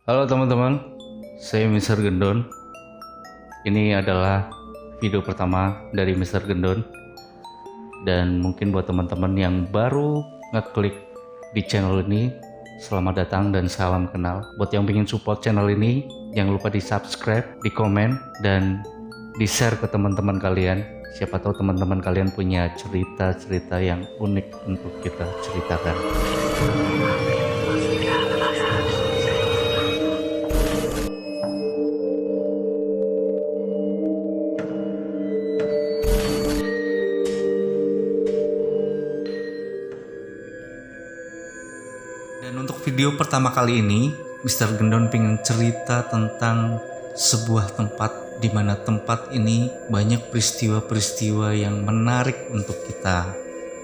Halo teman-teman, saya Mr. Gendon. Ini adalah video pertama dari Mr. Gendon. Dan mungkin buat teman-teman yang baru ngeklik di channel ini, selamat datang dan salam kenal. Buat yang ingin support channel ini, jangan lupa di subscribe, di komen, dan di share ke teman-teman kalian. Siapa tahu teman-teman kalian punya cerita-cerita yang unik untuk kita ceritakan. Dan untuk video pertama kali ini, Mr. Gendon pengen cerita tentang sebuah tempat di mana tempat ini banyak peristiwa-peristiwa yang menarik untuk kita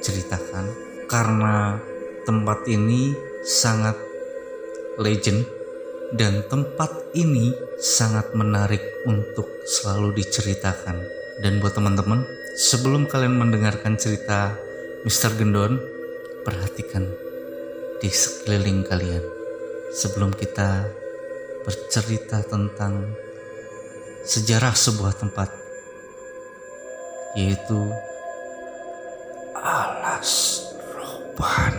ceritakan. Karena tempat ini sangat legend dan tempat ini sangat menarik untuk selalu diceritakan. Dan buat teman-teman, sebelum kalian mendengarkan cerita Mr. Gendon, perhatikan di sekeliling kalian sebelum kita bercerita tentang sejarah sebuah tempat, yaitu Alas Roban.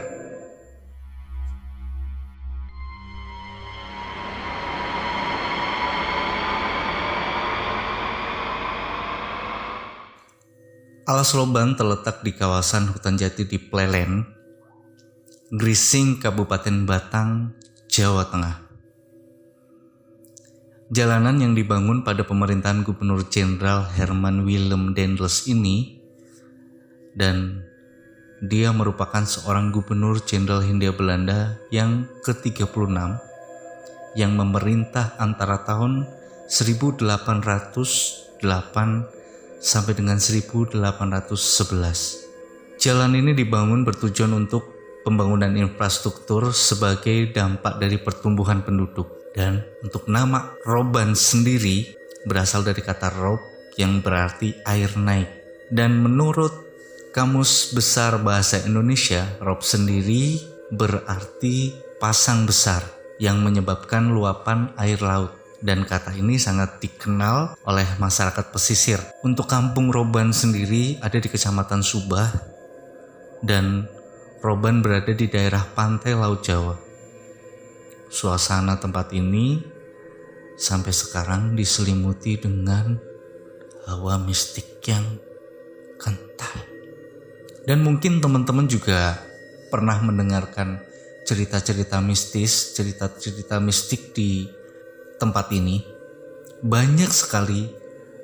Alas Roban terletak di kawasan hutan jati di Plelen, Grising, Kabupaten Batang, Jawa Tengah. Jalanan yang dibangun pada pemerintahan Gubernur Jenderal Herman Willem Daendels ini, dan dia merupakan seorang Gubernur Jenderal Hindia Belanda yang ke-36 yang memerintah antara tahun 1808 sampai dengan 1811. Jalan ini dibangun bertujuan untuk pembangunan infrastruktur sebagai dampak dari pertumbuhan penduduk. Dan untuk nama Roban sendiri berasal dari kata rob yang berarti air naik. Dan menurut Kamus Besar Bahasa Indonesia, rob sendiri berarti pasang besar yang menyebabkan luapan air laut. Dan kata ini sangat dikenal oleh masyarakat pesisir. Untuk kampung Roban sendiri ada di Kecamatan Subah, dan Roban berada di daerah pantai Laut Jawa. Suasana tempat ini sampai sekarang diselimuti dengan hawa mistik yang kental. Dan mungkin teman-teman juga pernah mendengarkan cerita-cerita mistis, cerita-cerita mistik di tempat ini. Banyak sekali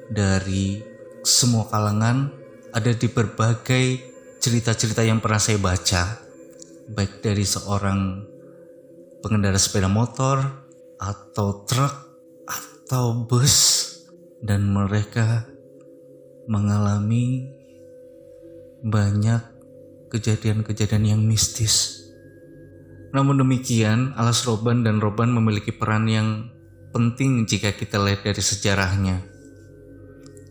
dari semua kalangan, ada di berbagai cerita-cerita yang pernah saya baca, baik dari seorang pengendara sepeda motor atau truk atau bus, dan mereka mengalami banyak kejadian-kejadian yang mistis. Namun demikian, Alas Roban dan Roban memiliki peran yang penting jika kita lihat dari sejarahnya.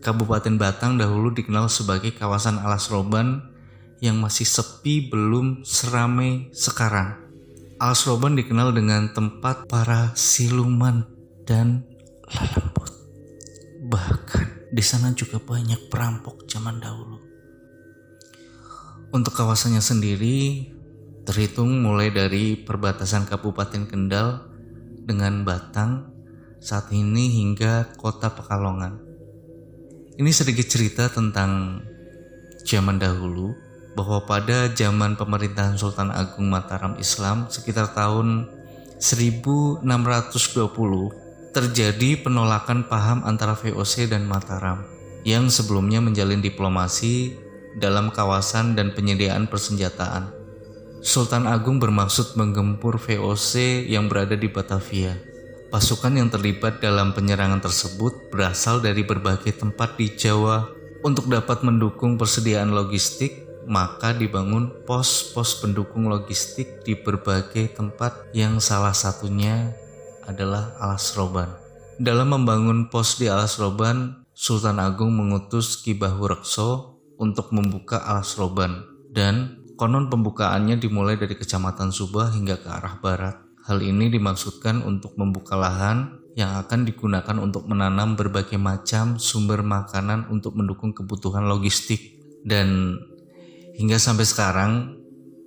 Kabupaten Batang dahulu dikenal sebagai kawasan Alas Roban yang masih sepi, belum seramai sekarang. Alas Roban dikenal dengan tempat para siluman dan lalembut. Bahkan di sana juga banyak perampok zaman dahulu. Untuk kawasannya sendiri terhitung mulai dari perbatasan Kabupaten Kendal dengan Batang saat ini hingga kota Pekalongan. Ini sedikit cerita tentang zaman dahulu, bahwa pada zaman pemerintahan Sultan Agung Mataram Islam sekitar tahun 1620 terjadi penolakan paham antara VOC dan Mataram yang sebelumnya menjalin diplomasi dalam kawasan dan penyediaan persenjataan. Sultan Agung bermaksud menggempur VOC yang berada di Batavia. Pasukan yang terlibat dalam penyerangan tersebut berasal dari berbagai tempat di Jawa. Untuk dapat mendukung persediaan logistik, maka dibangun pos-pos pendukung logistik di berbagai tempat yang salah satunya adalah Alas Roban. Dalam membangun pos di Alas Roban, Sultan Agung mengutus Ki Bahu Rekso untuk membuka Alas Roban, dan konon pembukaannya dimulai dari Kecamatan Subah hingga ke arah barat. Hal ini dimaksudkan untuk membuka lahan yang akan digunakan untuk menanam berbagai macam sumber makanan untuk mendukung kebutuhan logistik. Dan hingga sampai sekarang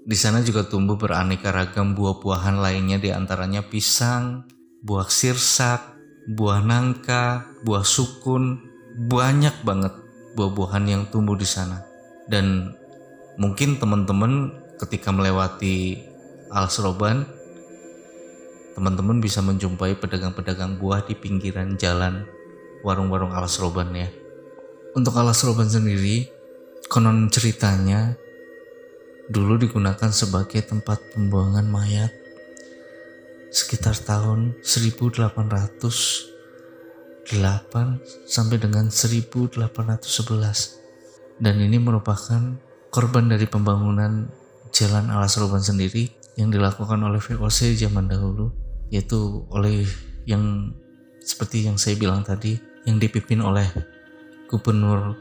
di sana juga tumbuh beraneka ragam buah-buahan lainnya, di antaranya pisang, buah sirsak, buah nangka, buah sukun, banyak banget buah-buahan yang tumbuh di sana. Dan mungkin teman-teman ketika melewati Alas Roban, teman-teman bisa menjumpai pedagang-pedagang buah di pinggiran jalan warung-warung Alas Roban ya. Untuk Alas Roban sendiri, konon ceritanya dulu digunakan sebagai tempat pembuangan mayat sekitar tahun 1808 sampai dengan 1811. Dan ini merupakan korban dari pembangunan Jalan Alas Roban sendiri yang dilakukan oleh VOC zaman dahulu, yaitu oleh yang seperti yang saya bilang tadi, yang dipimpin oleh Gubernur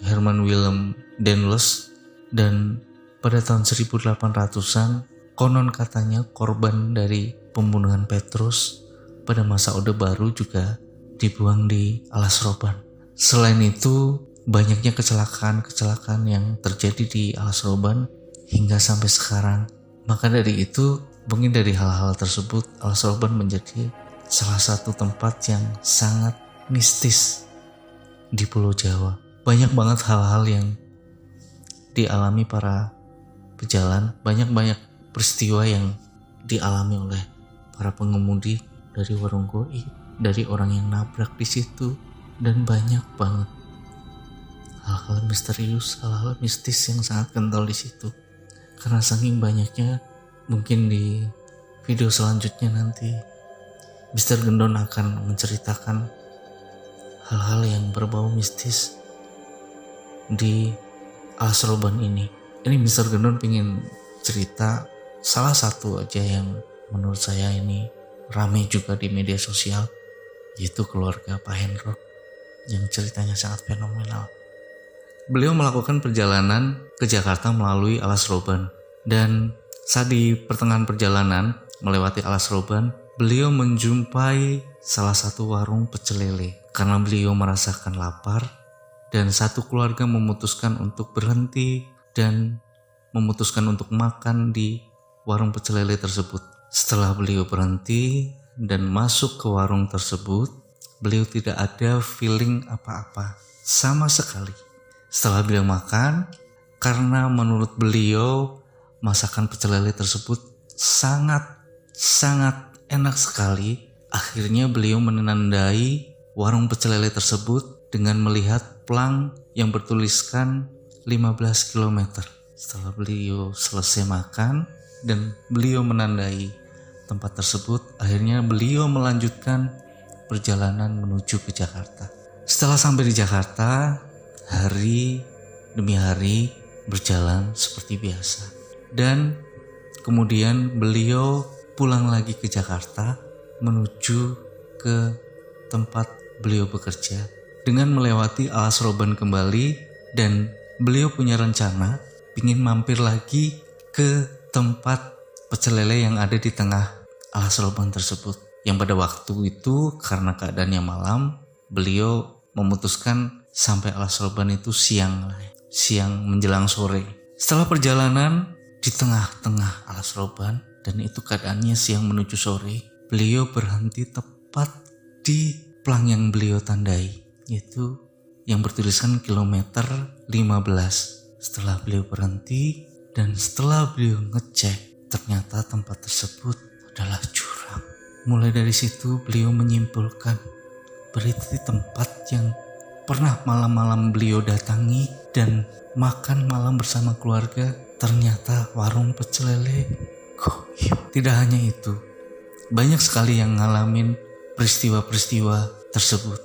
Herman Willem Daendels. Dan pada tahun 1800-an konon katanya korban dari pembunuhan Petrus pada masa Orde Baru juga dibuang di Alas Roban. Selain itu, banyaknya kecelakaan-kecelakaan yang terjadi di Alas Roban hingga sampai sekarang. Maka dari itu, mungkin dari hal-hal tersebut, Alas Roban menjadi salah satu tempat yang sangat mistis di Pulau Jawa. Banyak banget hal-hal yang dialami para pejalan, banyak peristiwa yang dialami oleh para pengemudi, dari warung goib, dari orang yang nabrak di situ, dan banyak banget hal-hal misterius, hal-hal mistis yang sangat kental di situ. Karena saking banyaknya, mungkin di video selanjutnya nanti Mr. Gendon akan menceritakan hal-hal yang berbau mistis di Alas Roban ini. Ini Mr. Gendon pengen cerita salah satu aja yang menurut saya ini ramai juga di media sosial, yaitu keluarga Pak Hendro yang ceritanya sangat fenomenal. Beliau melakukan perjalanan ke Jakarta melalui Alas Roban, dan saat di pertengahan perjalanan melewati Alas Roban, beliau menjumpai salah satu warung pecel lele. Karena beliau merasakan lapar, dan satu keluarga memutuskan untuk berhenti dan memutuskan untuk makan di warung pecel lele tersebut. Setelah beliau berhenti dan masuk ke warung tersebut, beliau tidak ada feeling apa-apa sama sekali. Setelah beliau makan, karena menurut beliau masakan pecel lele tersebut sangat enak sekali, akhirnya beliau menandai warung pecel lele tersebut dengan melihat plang yang bertuliskan 15 km. Setelah beliau selesai makan dan beliau menandai tempat tersebut, akhirnya beliau melanjutkan perjalanan menuju ke Jakarta. Setelah sampai di Jakarta, hari demi hari berjalan seperti biasa. Dan kemudian beliau pulang lagi ke Jakarta menuju ke tempat beliau bekerja dengan melewati Alas Roban kembali, dan beliau punya rencana ingin mampir lagi ke tempat pecel lele yang ada di tengah Alas Roban tersebut. Yang pada waktu itu karena keadaannya malam, beliau memutuskan sampai Alas Roban itu siang menjelang sore. Setelah perjalanan di tengah-tengah Alas Roban, dan itu keadaannya siang menuju sore, beliau berhenti tepat di plang yang beliau tandai, yaitu yang bertuliskan kilometer 15. Setelah beliau berhenti dan setelah beliau ngecek, ternyata tempat tersebut adalah jurang. Mulai dari situ beliau menyimpulkan berarti tempat yang pernah malam-malam beliau datangi dan makan malam bersama keluarga ternyata warung pecel lele goib. Tidak hanya itu, banyak sekali yang ngalamin peristiwa-peristiwa tersebut.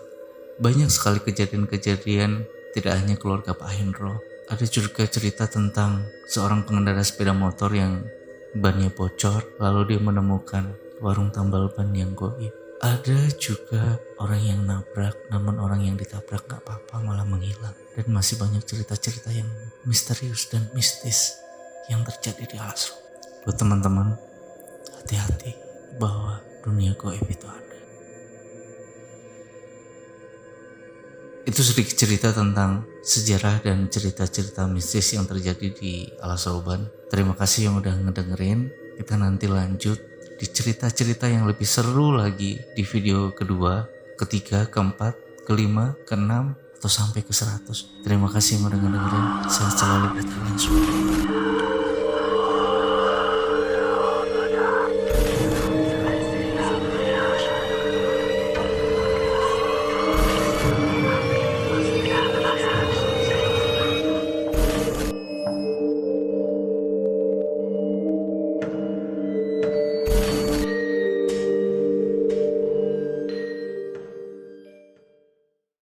Banyak sekali kejadian-kejadian, tidak hanya keluarga Pak Hendro. Ada juga cerita tentang seorang pengendara sepeda motor yang bannya bocor, lalu dia menemukan warung tambal ban yang goib. Ada juga orang yang nabrak, namun orang yang ditabrak gak apa-apa, malah menghilang. Dan masih banyak cerita-cerita yang misterius dan mistis yang terjadi di Alas Roban. Buat teman-teman, hati-hati bahwa dunia gaib itu ada. Itu sedikit cerita tentang sejarah dan cerita-cerita mistis yang terjadi di Alas Roban. Terima kasih yang udah ngedengerin. Kita nanti lanjut di cerita-cerita yang lebih seru lagi di video kedua, ketiga, keempat, kelima, keenam, atau sampai ke 100. Terima kasih yang udah ngedengerin. Sehat selalu buat kalian semua.